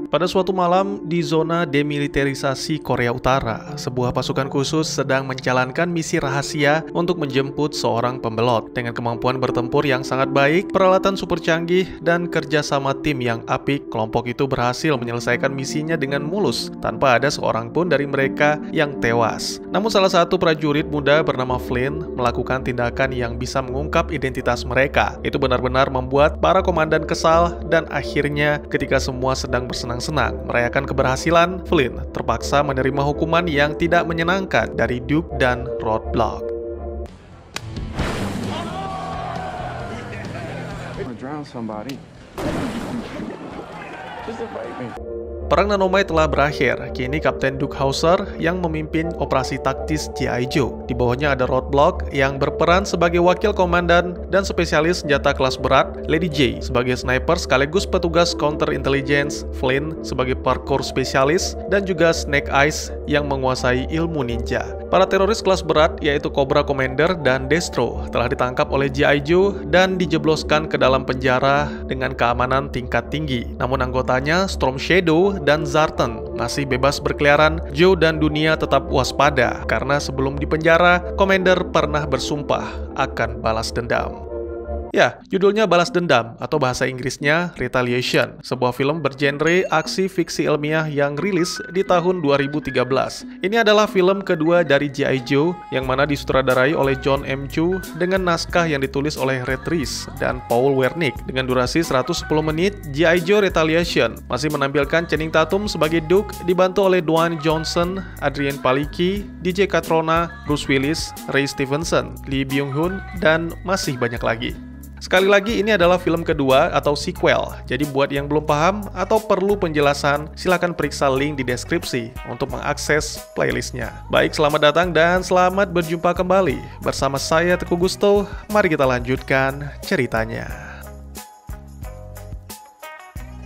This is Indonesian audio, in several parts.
Pada suatu malam di zona demilitarisasi Korea Utara, sebuah pasukan khusus sedang menjalankan misi rahasia untuk menjemput seorang pembelot. Dengan kemampuan bertempur yang sangat baik, peralatan super canggih, dan kerjasama tim yang apik, kelompok itu berhasil menyelesaikan misinya dengan mulus tanpa ada seorang pun dari mereka yang tewas. Namun salah satu prajurit muda bernama Flynn melakukan tindakan yang bisa mengungkap identitas mereka. Itu benar-benar membuat para komandan kesal, dan akhirnya ketika semua sedang bersenang-senang merayakan keberhasilan, Flynn terpaksa menerima hukuman yang tidak menyenangkan dari Duke dan Roadblock. Perang Nanomite telah berakhir. Kini Kapten Duke Hauser yang memimpin operasi taktis G.I. Joe. Di bawahnya ada Roadblock yang berperan sebagai wakil komandan dan spesialis senjata kelas berat, Lady J sebagai sniper sekaligus petugas counter intelligence, Flynn sebagai parkour spesialis, dan juga Snake Eyes yang menguasai ilmu ninja. Para teroris kelas berat yaitu Cobra Commander dan Destro telah ditangkap oleh G.I. Joe dan dijebloskan ke dalam penjara dengan keamanan tingkat tinggi. Namun anggotanya Storm Shadow dan Zartan masih bebas berkeliaran. Joe dan dunia tetap waspada karena sebelum dipenjara, Commander pernah bersumpah akan balas dendam. Ya, judulnya Balas Dendam atau bahasa Inggrisnya Retaliation, sebuah film bergenre aksi fiksi ilmiah yang rilis di tahun 2013. Ini adalah film kedua dari G.I. Joe yang mana disutradarai oleh John M. Chu dengan naskah yang ditulis oleh Red Reese dan Paul Wernick. Dengan durasi 110 menit, G.I. Joe Retaliation masih menampilkan Channing Tatum sebagai Duke dibantu oleh Dwayne Johnson, Adrian Palicki, DJ Catrona, Bruce Willis, Ray Stevenson, Lee Byung-hun, dan masih banyak lagi. Sekali lagi, ini adalah film kedua atau sequel. Jadi buat yang belum paham atau perlu penjelasan, silakan periksa link di deskripsi untuk mengakses playlistnya. Baik, selamat datang dan selamat berjumpa kembali bersama saya Teguh Gusto. Mari kita lanjutkan ceritanya.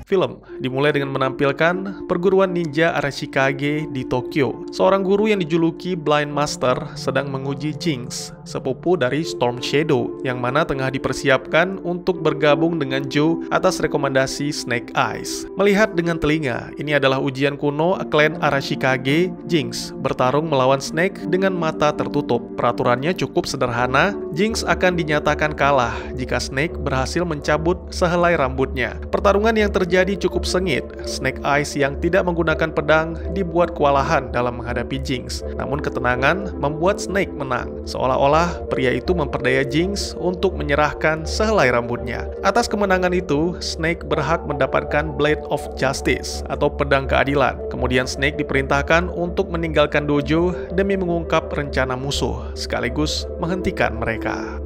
Film dimulai dengan menampilkan perguruan ninja Arashikage di Tokyo. Seorang guru yang dijuluki Blind Master sedang menguji Jinx, sepupu dari Storm Shadow, yang mana tengah dipersiapkan untuk bergabung dengan Joe atas rekomendasi Snake Eyes. Melihat dengan telinga, ini adalah ujian kuno klan Arashikage. Jinx bertarung melawan Snake dengan mata tertutup. Peraturannya cukup sederhana, Jinx akan dinyatakan kalah jika Snake berhasil mencabut sehelai rambutnya. Pertarungan yang terjadi cukup sengit. Snake Eyes yang tidak menggunakan pedang dibuat kewalahan dalam menghadapi Jinx. Namun ketenangan membuat Snake menang. Seolah-olah pria itu memperdaya Jinx untuk menyerahkan sehelai rambutnya. Atas kemenangan itu, Snake berhak mendapatkan Blade of Justice atau pedang keadilan. Kemudian Snake diperintahkan untuk meninggalkan dojo demi mengungkap rencana musuh sekaligus menghentikan mereka.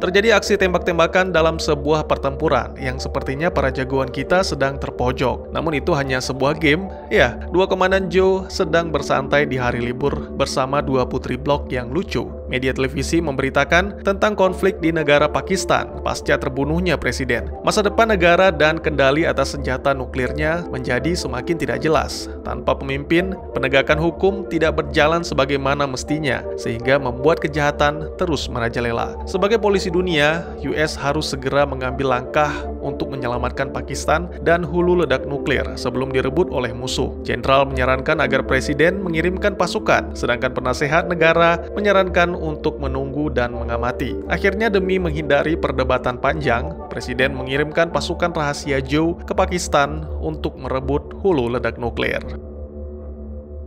Terjadi aksi tembak-tembakan dalam sebuah pertempuran yang sepertinya para jagoan kita sedang terpojok. Namun itu hanya sebuah game. Ya, dua komandan Joe sedang bersantai di hari libur bersama dua putri blok yang lucu. Media televisi memberitakan tentang konflik di negara Pakistan pasca terbunuhnya presiden. Masa depan negara dan kendali atas senjata nuklirnya menjadi semakin tidak jelas. Tanpa pemimpin, penegakan hukum tidak berjalan sebagaimana mestinya, sehingga membuat kejahatan terus merajalela. Sebagai polisi dunia, US harus segera mengambil langkah untuk menyelamatkan Pakistan dan hulu ledak nuklir sebelum direbut oleh musuh. Jenderal menyarankan agar presiden mengirimkan pasukan, sedangkan penasehat negara menyarankan untuk menunggu dan mengamati. Akhirnya demi menghindari perdebatan panjang, presiden mengirimkan pasukan rahasia Joe ke Pakistan untuk merebut hulu ledak nuklir.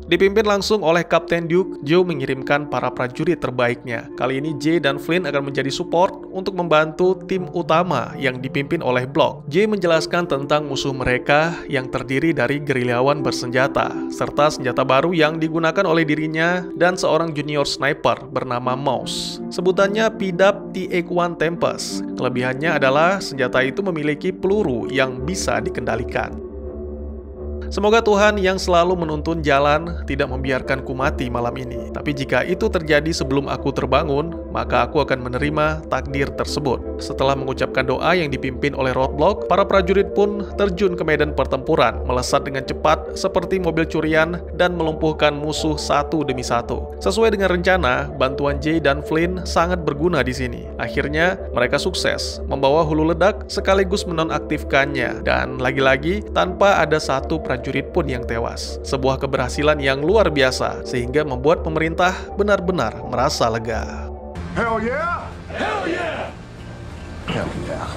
Dipimpin langsung oleh Kapten Duke, Joe mengirimkan para prajurit terbaiknya. Kali ini Jay dan Flynn akan menjadi support untuk membantu tim utama yang dipimpin oleh Block. Jay menjelaskan tentang musuh mereka yang terdiri dari gerilyawan bersenjata, serta senjata baru yang digunakan oleh dirinya dan seorang junior sniper bernama Mouse. Sebutannya PDAP TX-1 Tempest. Kelebihannya adalah senjata itu memiliki peluru yang bisa dikendalikan. Semoga Tuhan yang selalu menuntun jalan tidak membiarkanku mati malam ini. Tapi jika itu terjadi sebelum aku terbangun, maka aku akan menerima takdir tersebut. Setelah mengucapkan doa yang dipimpin oleh Roadblock, para prajurit pun terjun ke medan pertempuran, melesat dengan cepat seperti mobil curian dan melumpuhkan musuh satu demi satu. Sesuai dengan rencana, bantuan Jay dan Flynn sangat berguna di sini. Akhirnya, mereka sukses membawa hulu ledak sekaligus menonaktifkannya, dan lagi-lagi tanpa ada satu prajurit pun yang tewas. Sebuah keberhasilan yang luar biasa, sehingga membuat pemerintah benar-benar merasa lega. Hell yeah! Hell yeah! Hell yeah!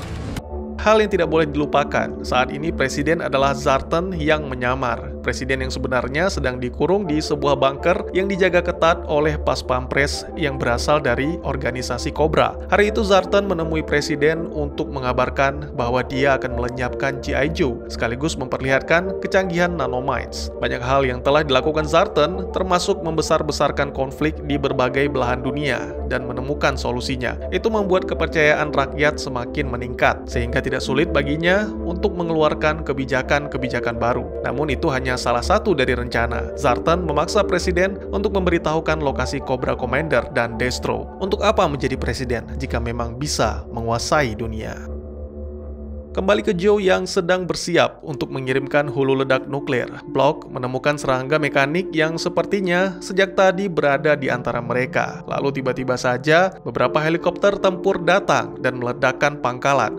Hal yang tidak boleh dilupakan, saat ini presiden adalah Zartan yang menyamar. Presiden yang sebenarnya sedang dikurung di sebuah bunker yang dijaga ketat oleh pas pampres yang berasal dari organisasi Cobra. Hari itu Zartan menemui presiden untuk mengabarkan bahwa dia akan melenyapkan G.I. Joe, sekaligus memperlihatkan kecanggihan nanomites. Banyak hal yang telah dilakukan Zartan, termasuk membesar-besarkan konflik di berbagai belahan dunia dan menemukan solusinya. Itu membuat kepercayaan rakyat semakin meningkat, sehingga tidak sulit baginya untuk mengeluarkan kebijakan-kebijakan baru. Namun itu hanya salah satu dari rencana. Zartan memaksa presiden untuk memberitahukan lokasi Cobra Commander dan Destro. Untuk apa menjadi presiden jika memang bisa menguasai dunia? Kembali ke Joe yang sedang bersiap untuk mengirimkan hulu ledak nuklir. Block menemukan serangga mekanik yang sepertinya sejak tadi berada di antara mereka. Lalu tiba-tiba saja beberapa helikopter tempur datang dan meledakkan pangkalan.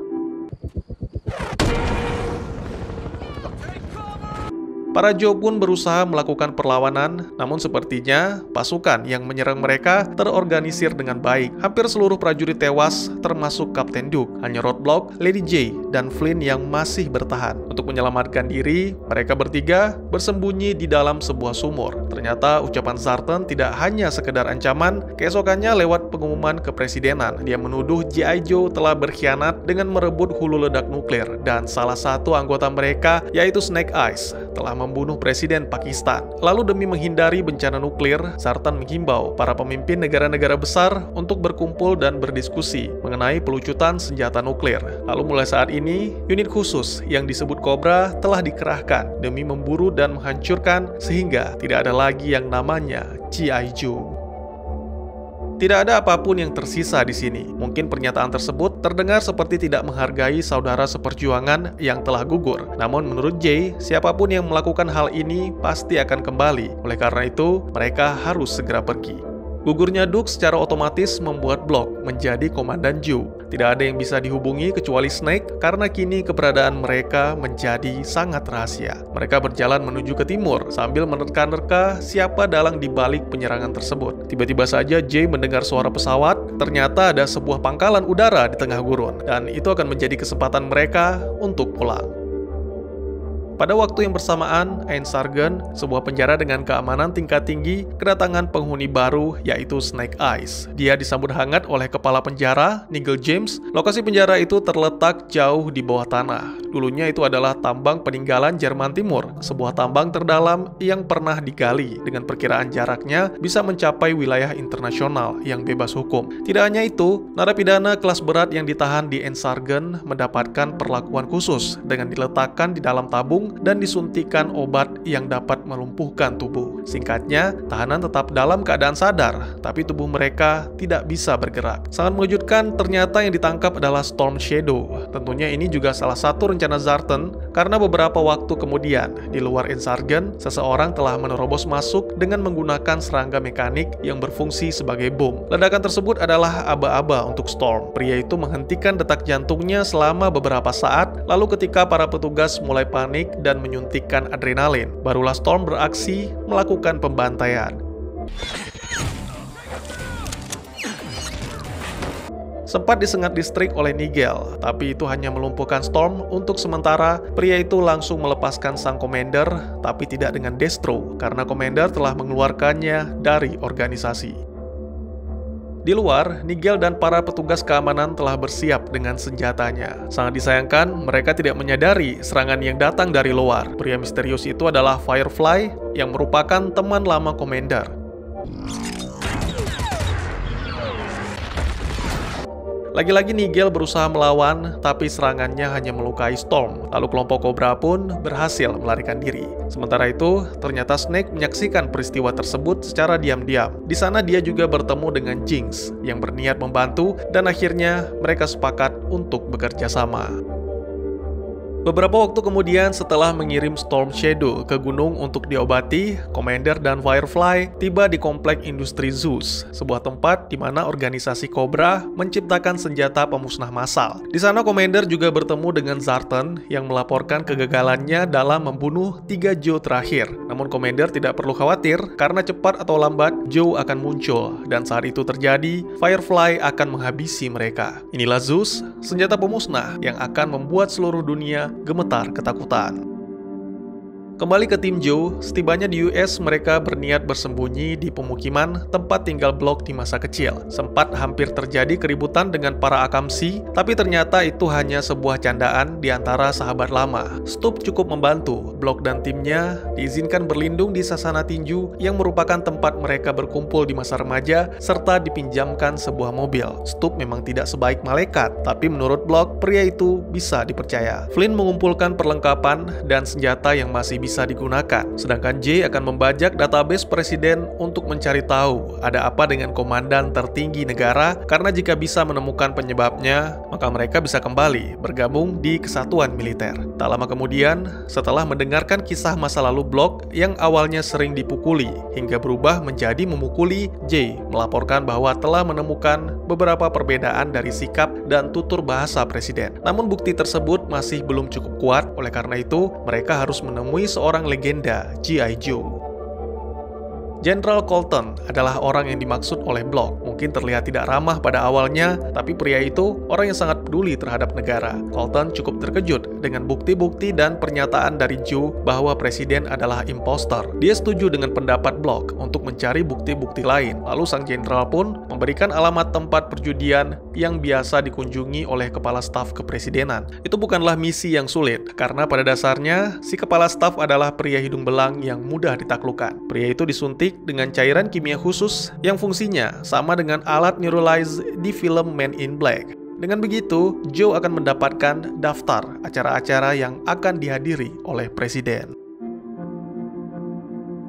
Para Joe pun berusaha melakukan perlawanan, namun sepertinya pasukan yang menyerang mereka terorganisir dengan baik. Hampir seluruh prajurit tewas, termasuk Kapten Duke. Hanya Roadblock, Lady J, dan Flynn yang masih bertahan. Untuk menyelamatkan diri, mereka bertiga bersembunyi di dalam sebuah sumur. Ternyata ucapan Zartan tidak hanya sekedar ancaman. Keesokannya lewat pengumuman kepresidenan, dia menuduh G.I. Joe telah berkhianat dengan merebut hulu ledak nuklir, dan salah satu anggota mereka, yaitu Snake Eyes, telah membunuh Presiden Pakistan. Lalu demi menghindari bencana nuklir, Zartan menghimbau para pemimpin negara-negara besar untuk berkumpul dan berdiskusi mengenai pelucutan senjata nuklir. Lalu mulai saat ini, unit khusus yang disebut Cobra telah dikerahkan demi memburu dan menghancurkan, sehingga tidak ada lagi yang namanya G.I. Joe. Tidak ada apapun yang tersisa di sini. Mungkin pernyataan tersebut terdengar seperti tidak menghargai saudara seperjuangan yang telah gugur. Namun menurut Jay, siapapun yang melakukan hal ini pasti akan kembali. Oleh karena itu, mereka harus segera pergi. Gugurnya Duke secara otomatis membuat Block menjadi komandan Joe. Tidak ada yang bisa dihubungi kecuali Snake karena kini keberadaan mereka menjadi sangat rahasia. Mereka berjalan menuju ke timur sambil menerka-nerka siapa dalang di balik penyerangan tersebut. Tiba-tiba saja Jay mendengar suara pesawat. Ternyata ada sebuah pangkalan udara di tengah gurun, dan itu akan menjadi kesempatan mereka untuk pulang. Pada waktu yang bersamaan, Einsargen, sebuah penjara dengan keamanan tingkat tinggi, kedatangan penghuni baru yaitu Snake Eyes. Dia disambut hangat oleh kepala penjara, Nigel James. Lokasi penjara itu terletak jauh di bawah tanah. Dulunya itu adalah tambang peninggalan Jerman Timur, sebuah tambang terdalam yang pernah digali dengan perkiraan jaraknya bisa mencapai wilayah internasional yang bebas hukum. Tidak hanya itu, narapidana kelas berat yang ditahan di Einsargen mendapatkan perlakuan khusus dengan diletakkan di dalam tabung dan disuntikan obat yang dapat melumpuhkan tubuh. Singkatnya, tahanan tetap dalam keadaan sadar, tapi tubuh mereka tidak bisa bergerak. Sangat mengejutkan, ternyata yang ditangkap adalah Storm Shadow. Tentunya ini juga salah satu rencana Zartan, karena beberapa waktu kemudian, di luar Einsargen, seseorang telah menerobos masuk dengan menggunakan serangga mekanik yang berfungsi sebagai bom. Ledakan tersebut adalah aba-aba untuk Storm. Pria itu menghentikan detak jantungnya selama beberapa saat, lalu ketika para petugas mulai panik dan menyuntikkan adrenalin, barulah Storm beraksi melakukan pembantaian. Sempat disengat distrik oleh Nigel, tapi itu hanya melumpuhkan Storm untuk sementara. Pria itu langsung melepaskan sang komander, tapi tidak dengan Destro, karena komander telah mengeluarkannya dari organisasi. Di luar, Nigel dan para petugas keamanan telah bersiap dengan senjatanya. Sangat disayangkan, mereka tidak menyadari serangan yang datang dari luar. Pria misterius itu adalah Firefly, yang merupakan teman lama komander. Lagi-lagi Nigel berusaha melawan, tapi serangannya hanya melukai Storm. Lalu kelompok Cobra pun berhasil melarikan diri. Sementara itu, ternyata Snake menyaksikan peristiwa tersebut secara diam-diam. Di sana dia juga bertemu dengan Jinx yang berniat membantu dan akhirnya mereka sepakat untuk bekerja sama. Beberapa waktu kemudian setelah mengirim Storm Shadow ke gunung untuk diobati, Commander dan Firefly tiba di komplek industri Zeus, sebuah tempat di mana organisasi Cobra menciptakan senjata pemusnah massal. Di sana Commander juga bertemu dengan Zartan yang melaporkan kegagalannya dalam membunuh 3 Joe terakhir. Namun Commander tidak perlu khawatir karena cepat atau lambat Joe akan muncul dan saat itu terjadi, Firefly akan menghabisi mereka. Inilah Zeus, senjata pemusnah yang akan membuat seluruh dunia gemetar ketakutan. Kembali ke tim Joe, setibanya di US mereka berniat bersembunyi di pemukiman tempat tinggal Block di masa kecil. Sempat hampir terjadi keributan dengan para Akamsi, tapi ternyata itu hanya sebuah candaan di antara sahabat lama. Stup cukup membantu. Block dan timnya diizinkan berlindung di Sasana Tinju yang merupakan tempat mereka berkumpul di masa remaja serta dipinjamkan sebuah mobil. Stup memang tidak sebaik malaikat, tapi menurut Block, pria itu bisa dipercaya. Flynn mengumpulkan perlengkapan dan senjata yang masih bisa digunakan. Sedangkan Jay akan membajak database presiden untuk mencari tahu ada apa dengan komandan tertinggi negara, karena jika bisa menemukan penyebabnya, maka mereka bisa kembali bergabung di kesatuan militer. Tak lama kemudian, setelah mendengarkan kisah masa lalu Block yang awalnya sering dipukuli hingga berubah menjadi memukuli, Jay melaporkan bahwa telah menemukan beberapa perbedaan dari sikap dan tutur bahasa presiden. Namun bukti tersebut masih belum cukup kuat, oleh karena itu mereka harus menemui seorang legenda G.I. Joe. Jenderal Colton adalah orang yang dimaksud oleh Block. Mungkin terlihat tidak ramah pada awalnya, tapi pria itu orang yang sangat peduli terhadap negara. Colton cukup terkejut dengan bukti-bukti dan pernyataan dari Joe bahwa presiden adalah impostor. Dia setuju dengan pendapat Block untuk mencari bukti-bukti lain. Lalu sang jenderal pun memberikan alamat tempat perjudian yang biasa dikunjungi oleh kepala staf kepresidenan. Itu bukanlah misi yang sulit, karena pada dasarnya si kepala staf adalah pria hidung belang yang mudah ditaklukkan. Pria itu disuntik dengan cairan kimia khusus yang fungsinya sama dengan alat neuralize di film Men in Black. Dengan begitu, Joe akan mendapatkan daftar acara-acara yang akan dihadiri oleh presiden.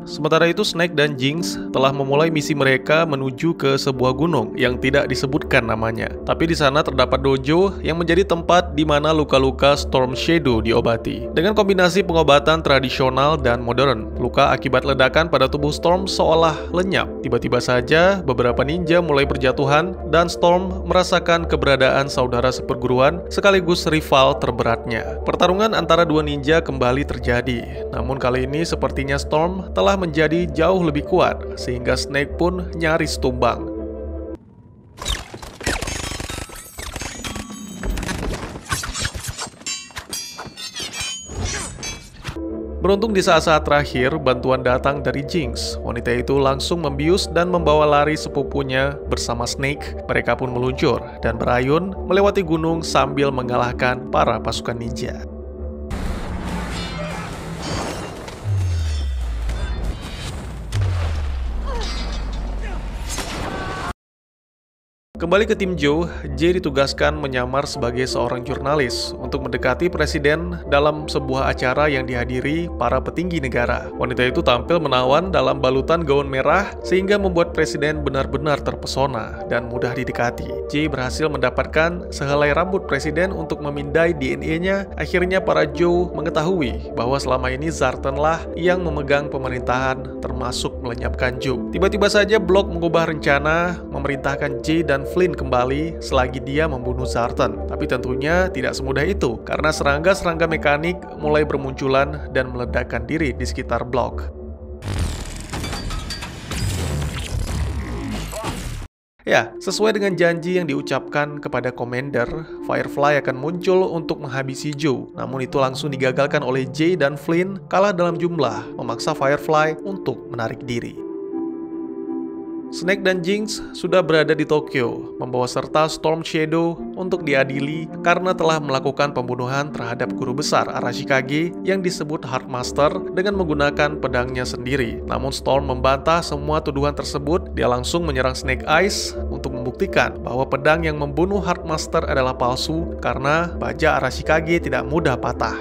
Sementara itu, Snake dan Jinx telah memulai misi mereka menuju ke sebuah gunung yang tidak disebutkan namanya. Tapi di sana terdapat dojo yang menjadi tempat di mana luka-luka Storm Shadow diobati. Dengan kombinasi pengobatan tradisional dan modern, luka akibat ledakan pada tubuh Storm seolah lenyap. Tiba-tiba saja, beberapa ninja mulai berjatuhan dan Storm merasakan keberadaan saudara seperguruan sekaligus rival terberatnya. Pertarungan antara dua ninja kembali terjadi. Namun kali ini sepertinya Storm telah menjadi jauh lebih kuat, sehingga Snake pun nyaris tumbang. Beruntung di saat-saat terakhir, bantuan datang dari Jinx. Wanita itu langsung membius dan membawa lari sepupunya bersama Snake. Mereka pun meluncur dan berayun melewati gunung sambil mengalahkan para pasukan ninja. Kembali ke tim Joe, Jay ditugaskan menyamar sebagai seorang jurnalis untuk mendekati presiden dalam sebuah acara yang dihadiri para petinggi negara. Wanita itu tampil menawan dalam balutan gaun merah sehingga membuat presiden benar-benar terpesona dan mudah didekati. Jay berhasil mendapatkan sehelai rambut presiden untuk memindai DNA-nya. Akhirnya para Joe mengetahui bahwa selama ini Zartan lah yang memegang pemerintahan, termasuk melenyapkan Joe. Tiba-tiba saja Block mengubah rencana, memerintahkan Jay dan Flynn kembali selagi dia membunuh Zartan. Tapi tentunya tidak semudah itu, karena serangga-serangga mekanik mulai bermunculan dan meledakkan diri di sekitar Block. Ya, sesuai dengan janji yang diucapkan kepada Commander, Firefly akan muncul untuk menghabisi Joe. Namun itu langsung digagalkan oleh Jay dan Flynn kalah dalam jumlah, memaksa Firefly untuk menarik diri. Snake dan Jinx sudah berada di Tokyo, membawa serta Storm Shadow untuk diadili karena telah melakukan pembunuhan terhadap guru besar Arashikage yang disebut Heartmaster dengan menggunakan pedangnya sendiri. Namun Storm membantah semua tuduhan tersebut. Dia langsung menyerang Snake Eyes untuk membuktikan bahwa pedang yang membunuh Heartmaster adalah palsu karena baja Arashikage tidak mudah patah.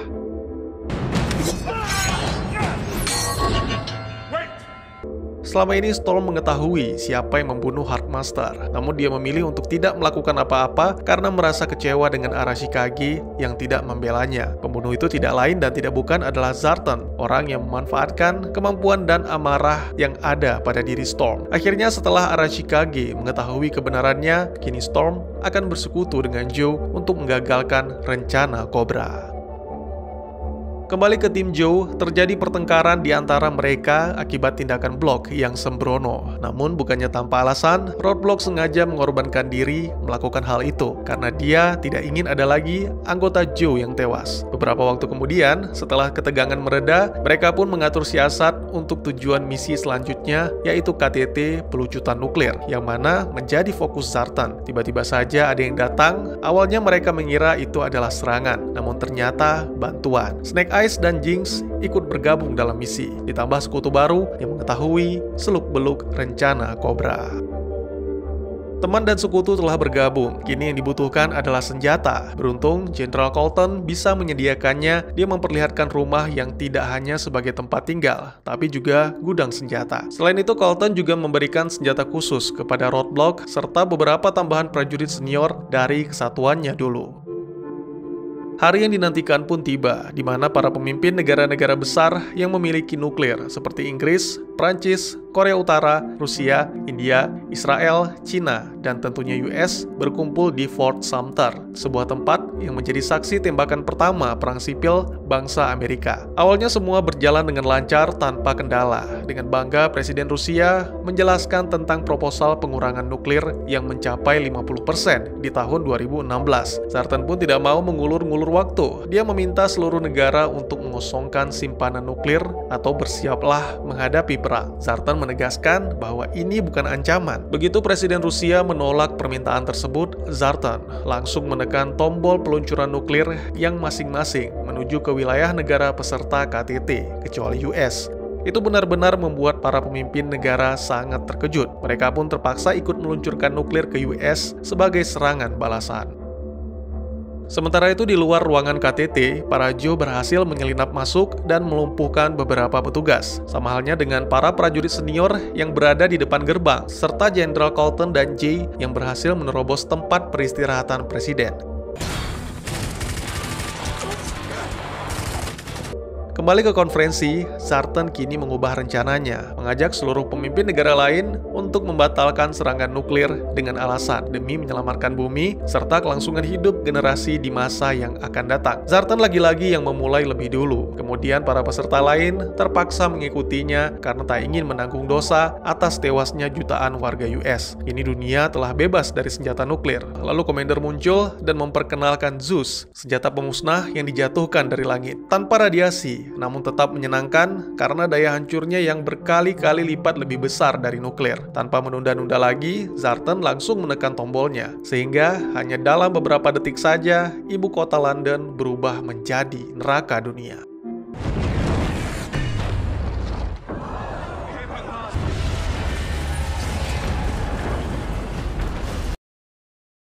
Selama ini Storm mengetahui siapa yang membunuh Heartmaster, namun dia memilih untuk tidak melakukan apa-apa karena merasa kecewa dengan Arashikage yang tidak membelanya. Pembunuh itu tidak lain dan tidak bukan adalah Zartan, orang yang memanfaatkan kemampuan dan amarah yang ada pada diri Storm. Akhirnya setelah Arashikage mengetahui kebenarannya, kini Storm akan bersekutu dengan Joe untuk menggagalkan rencana Cobra. Kembali ke tim Joe, terjadi pertengkaran di antara mereka akibat tindakan Block yang sembrono. Namun bukannya tanpa alasan, Roadblock sengaja mengorbankan diri melakukan hal itu karena dia tidak ingin ada lagi anggota Joe yang tewas. Beberapa waktu kemudian, setelah ketegangan mereda, mereka pun mengatur siasat untuk tujuan misi selanjutnya, yaitu KTT pelucutan nuklir, yang mana menjadi fokus Zartan. Tiba-tiba saja ada yang datang. Awalnya mereka mengira itu adalah serangan, namun ternyata bantuan. Snake Eyes dan Jinx ikut bergabung dalam misi, ditambah sekutu baru yang mengetahui seluk-beluk rencana Cobra. Teman dan sekutu telah bergabung, kini yang dibutuhkan adalah senjata. Beruntung, Jenderal Colton bisa menyediakannya. Dia memperlihatkan rumah yang tidak hanya sebagai tempat tinggal, tapi juga gudang senjata. Selain itu, Colton juga memberikan senjata khusus kepada Roadblock, serta beberapa tambahan prajurit senior dari kesatuannya dulu. Hari yang dinantikan pun tiba, di mana para pemimpin negara-negara besar yang memiliki nuklir seperti Inggris, Prancis, Korea Utara, Rusia, India, Israel, Cina, dan tentunya US berkumpul di Fort Sumter, sebuah tempat yang menjadi saksi tembakan pertama perang sipil bangsa Amerika. Awalnya semua berjalan dengan lancar tanpa kendala. Dengan bangga, Presiden Rusia menjelaskan tentang proposal pengurangan nuklir yang mencapai 50% di tahun 2016. Zartan pun tidak mau mengulur-ngulur waktu. Dia meminta seluruh negara untuk mengosongkan simpanan nuklir atau bersiaplah menghadapi perang. Zartan menegaskan bahwa ini bukan ancaman. Begitu Presiden Rusia menolak permintaan tersebut, Zartan langsung menekan tombol peluncuran nuklir yang masing-masing menuju ke wilayah negara peserta KTT, kecuali US. Itu benar-benar membuat para pemimpin negara sangat terkejut. Mereka pun terpaksa ikut meluncurkan nuklir ke US sebagai serangan balasan. Sementara itu di luar ruangan KTT, para Joe berhasil menyelinap masuk dan melumpuhkan beberapa petugas. Sama halnya dengan para prajurit senior yang berada di depan gerbang, serta Jenderal Colton dan Jay yang berhasil menerobos tempat peristirahatan presiden. Kembali ke konferensi, Zartan kini mengubah rencananya, mengajak seluruh pemimpin negara lain untuk membatalkan serangan nuklir dengan alasan demi menyelamatkan bumi serta kelangsungan hidup generasi di masa yang akan datang. Zartan lagi-lagi yang memulai lebih dulu. Kemudian para peserta lain terpaksa mengikutinya karena tak ingin menanggung dosa atas tewasnya jutaan warga US. Kini dunia telah bebas dari senjata nuklir. Lalu Commander muncul dan memperkenalkan Zeus, senjata pemusnah yang dijatuhkan dari langit tanpa radiasi, namun tetap menyenangkan karena daya hancurnya yang berkali-kali lipat lebih besar dari nuklir. Tanpa menunda-nunda lagi, Zartan langsung menekan tombolnya, sehingga hanya dalam beberapa detik saja, ibu kota London berubah menjadi neraka dunia.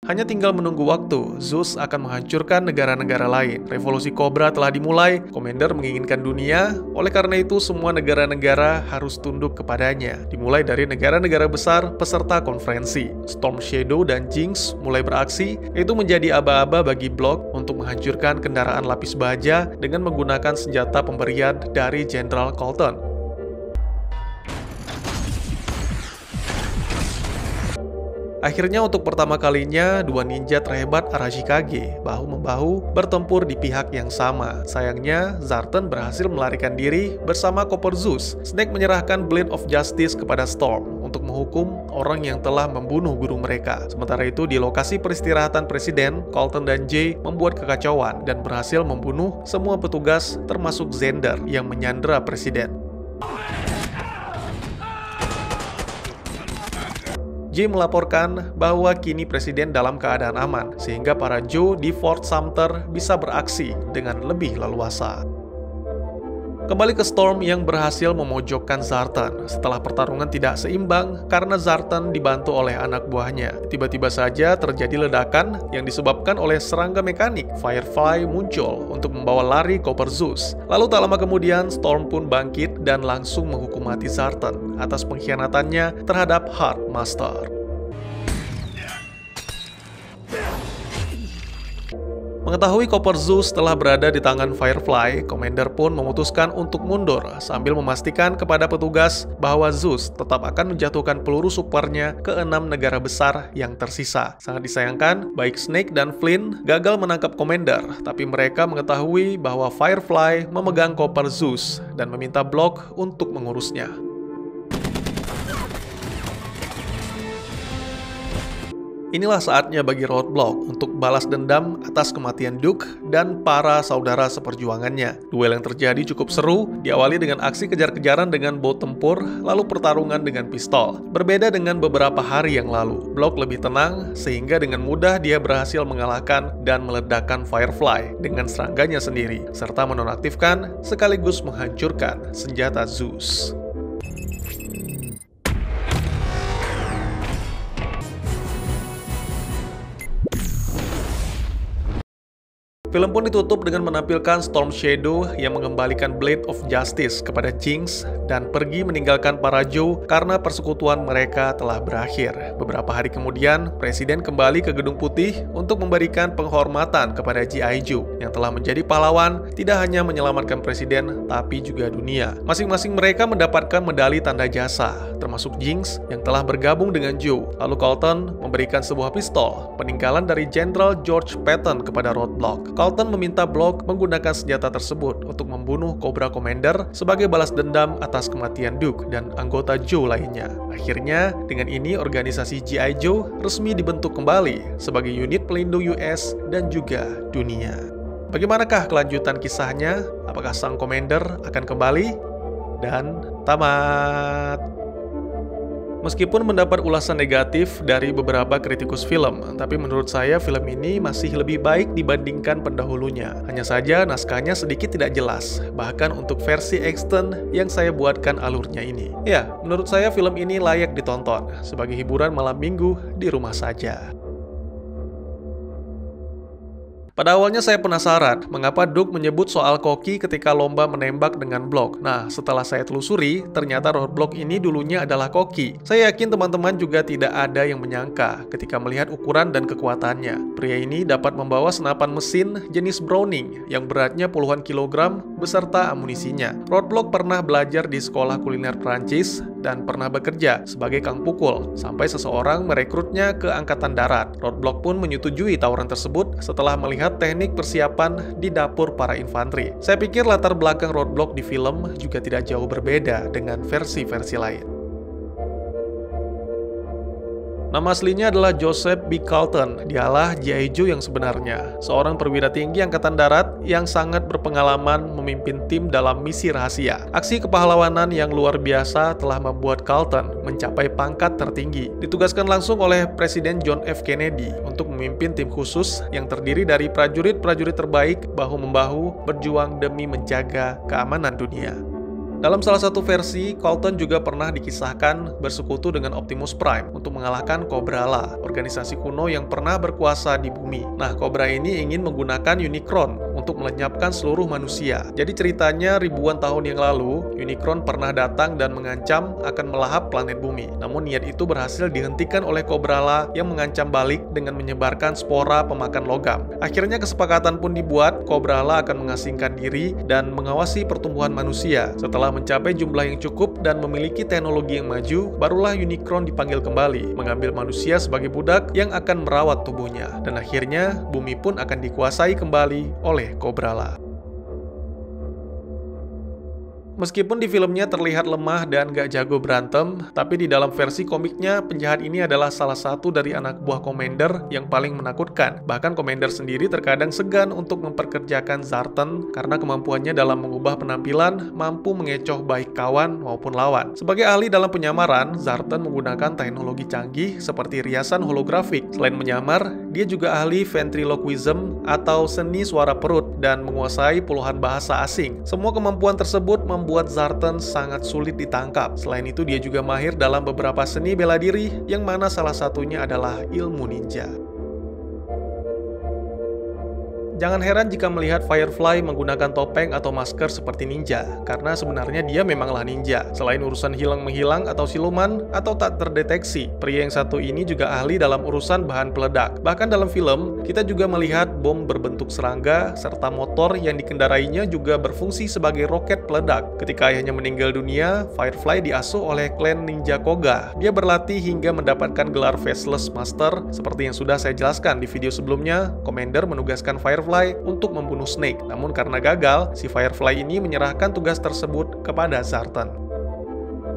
Hanya tinggal menunggu waktu, Zeus akan menghancurkan negara-negara lain. Revolusi Cobra telah dimulai, Commander menginginkan dunia, oleh karena itu semua negara-negara harus tunduk kepadanya. Dimulai dari negara-negara besar peserta konferensi. Storm Shadow dan Jinx mulai beraksi, itu menjadi aba-aba bagi Block untuk menghancurkan kendaraan lapis baja dengan menggunakan senjata pemberian dari Jenderal Colton. Akhirnya untuk pertama kalinya, dua ninja terhebat Arashikage bahu-membahu bertempur di pihak yang sama. Sayangnya, Zartan berhasil melarikan diri bersama Copper Zeus. Snake menyerahkan Blade of Justice kepada Storm untuk menghukum orang yang telah membunuh guru mereka. Sementara itu, di lokasi peristirahatan Presiden, Colton dan Jay membuat kekacauan dan berhasil membunuh semua petugas termasuk Zender yang menyandera Presiden. Jay melaporkan bahwa kini presiden dalam keadaan aman, sehingga para Joe di Fort Sumter bisa beraksi dengan lebih leluasa. Kembali ke Storm yang berhasil memojokkan Zartan setelah pertarungan tidak seimbang karena Zartan dibantu oleh anak buahnya. Tiba-tiba saja terjadi ledakan yang disebabkan oleh serangga mekanik. Firefly muncul untuk membawa lari Copper Zeus. Lalu tak lama kemudian Storm pun bangkit dan langsung menghukum mati Zartan atas pengkhianatannya terhadap Heart Master. Mengetahui Copper Zeus telah berada di tangan Firefly, Commander pun memutuskan untuk mundur sambil memastikan kepada petugas bahwa Zeus tetap akan menjatuhkan peluru supernya ke 6 negara besar yang tersisa. Sangat disayangkan, baik Snake dan Flynn gagal menangkap Commander, tapi mereka mengetahui bahwa Firefly memegang Copper Zeus dan meminta Block untuk mengurusnya. Inilah saatnya bagi Roadblock untuk balas dendam atas kematian Duke dan para saudara seperjuangannya. Duel yang terjadi cukup seru, diawali dengan aksi kejar-kejaran dengan boat tempur, lalu pertarungan dengan pistol. Berbeda dengan beberapa hari yang lalu, Block lebih tenang, sehingga dengan mudah dia berhasil mengalahkan dan meledakkan Firefly dengan serangganya sendiri, serta menonaktifkan sekaligus menghancurkan senjata Zeus. Film pun ditutup dengan menampilkan Storm Shadow yang mengembalikan Blade of Justice kepada Jinx dan pergi meninggalkan para Joe karena persekutuan mereka telah berakhir. Beberapa hari kemudian, Presiden kembali ke Gedung Putih untuk memberikan penghormatan kepada G.I. Joe yang telah menjadi pahlawan tidak hanya menyelamatkan Presiden tapi juga dunia. Masing-masing mereka mendapatkan medali tanda jasa, termasuk Jinx yang telah bergabung dengan Joe. Lalu Colton memberikan sebuah pistol, peninggalan dari Jenderal George Patton kepada Roadblock. Colton meminta Block menggunakan senjata tersebut untuk membunuh Cobra Commander sebagai balas dendam atas kematian Duke dan anggota Joe lainnya. Akhirnya, dengan ini organisasi G.I. Joe resmi dibentuk kembali sebagai unit pelindung US dan juga dunia. Bagaimanakah kelanjutan kisahnya? Apakah sang Commander akan kembali? Dan tamat. Meskipun mendapat ulasan negatif dari beberapa kritikus film, tapi menurut saya film ini masih lebih baik dibandingkan pendahulunya. Hanya saja naskahnya sedikit tidak jelas, bahkan untuk versi extend yang saya buatkan alurnya ini. Ya, menurut saya film ini layak ditonton sebagai hiburan malam minggu di rumah saja. Pada awalnya saya penasaran mengapa Duke menyebut soal koki ketika lomba menembak dengan Block. Nah, setelah saya telusuri, ternyata Roadblock ini dulunya adalah koki. Saya yakin teman-teman juga tidak ada yang menyangka ketika melihat ukuran dan kekuatannya. Pria ini dapat membawa senapan mesin jenis Browning yang beratnya puluhan kilogram beserta amunisinya. Roadblock pernah belajar di sekolah kuliner Prancis dan pernah bekerja sebagai kang pukul, sampai seseorang merekrutnya ke Angkatan Darat. Roadblock pun menyetujui tawaran tersebut setelah melihat teknik persiapan di dapur para infanteri. Saya pikir latar belakang Roadblock di film juga tidak jauh berbeda dengan versi-versi lain. Nama aslinya adalah Joseph B. Colton. Dialah G.I. Joe yang sebenarnya, seorang perwira tinggi Angkatan Darat yang sangat berpengalaman memimpin tim dalam misi rahasia. Aksi kepahlawanan yang luar biasa telah membuat Colton mencapai pangkat tertinggi. Ditugaskan langsung oleh Presiden John F. Kennedy untuk memimpin tim khusus yang terdiri dari prajurit-prajurit terbaik bahu-membahu berjuang demi menjaga keamanan dunia. Dalam salah satu versi, Colton juga pernah dikisahkan bersekutu dengan Optimus Prime untuk mengalahkan Cobra-La, organisasi kuno yang pernah berkuasa di bumi. Nah, Cobra ini ingin menggunakan Unicron untuk melenyapkan seluruh manusia. Jadi ceritanya ribuan tahun yang lalu, Unicron pernah datang dan mengancam akan melahap planet bumi. Namun niat itu berhasil dihentikan oleh Cobra-La yang mengancam balik dengan menyebarkan spora pemakan logam. Akhirnya kesepakatan pun dibuat, Cobra-La akan mengasingkan diri dan mengawasi pertumbuhan manusia. Setelah mencapai jumlah yang cukup dan memiliki teknologi yang maju, barulah Unicron dipanggil kembali, mengambil manusia sebagai budak yang akan merawat tubuhnya. Dan akhirnya, bumi pun akan dikuasai kembali oleh Cobra-La. Meskipun di filmnya terlihat lemah dan gak jago berantem, tapi di dalam versi komiknya, penjahat ini adalah salah satu dari anak buah Commander yang paling menakutkan. Bahkan Commander sendiri terkadang segan untuk memperkerjakan Zartan karena kemampuannya dalam mengubah penampilan mampu mengecoh baik kawan maupun lawan. Sebagai ahli dalam penyamaran, Zartan menggunakan teknologi canggih seperti riasan holografik. Selain menyamar, dia juga ahli ventriloquism atau seni suara perut dan menguasai puluhan bahasa asing. Semua kemampuan tersebut membuat Zartan sangat sulit ditangkap. Selain itu, dia juga mahir dalam beberapa seni bela diri, yang mana salah satunya adalah ilmu ninja. Jangan heran jika melihat Firefly menggunakan topeng atau masker seperti ninja, karena sebenarnya dia memanglah ninja. Selain urusan hilang-menghilang atau siluman atau tak terdeteksi, pria yang satu ini juga ahli dalam urusan bahan peledak. Bahkan dalam film, kita juga melihat bom berbentuk serangga, serta motor yang dikendarainya juga berfungsi sebagai roket peledak. Ketika ayahnya meninggal dunia, Firefly diasuh oleh klan Ninja Koga. Dia berlatih hingga mendapatkan gelar Faceless Master. Seperti yang sudah saya jelaskan di video sebelumnya, Commander menugaskan Firefly untuk membunuh Snake. Namun karena gagal, si Firefly ini menyerahkan tugas tersebut kepada Zartan.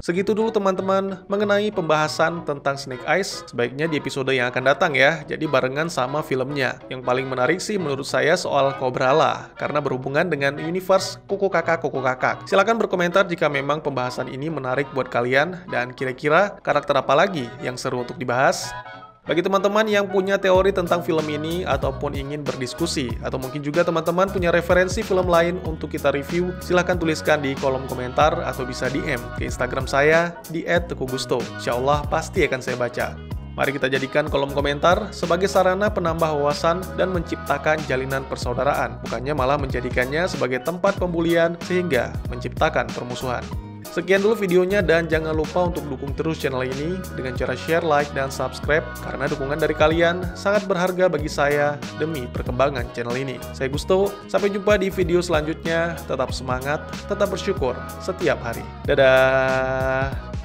Segitu dulu teman-teman mengenai pembahasan tentang Snake Eyes. Sebaiknya di episode yang akan datang ya, jadi barengan sama filmnya. Yang paling menarik sih menurut saya soal Cobra-La, karena berhubungan dengan universe Kuku Kakak. Silahkan berkomentar jika memang pembahasan ini menarik buat kalian, dan kira-kira karakter apa lagi yang seru untuk dibahas. Bagi teman-teman yang punya teori tentang film ini ataupun ingin berdiskusi, atau mungkin juga teman-teman punya referensi film lain untuk kita review, silahkan tuliskan di kolom komentar atau bisa DM ke Instagram saya di @teguhgusto. Insyaallah pasti akan saya baca. Mari kita jadikan kolom komentar sebagai sarana penambah wawasan dan menciptakan jalinan persaudaraan, bukannya malah menjadikannya sebagai tempat pembulian sehingga menciptakan permusuhan. Sekian dulu videonya, dan jangan lupa untuk dukung terus channel ini dengan cara share, like, dan subscribe, karena dukungan dari kalian sangat berharga bagi saya demi perkembangan channel ini. Saya Gusto, sampai jumpa di video selanjutnya. Tetap semangat, tetap bersyukur setiap hari. Dadah!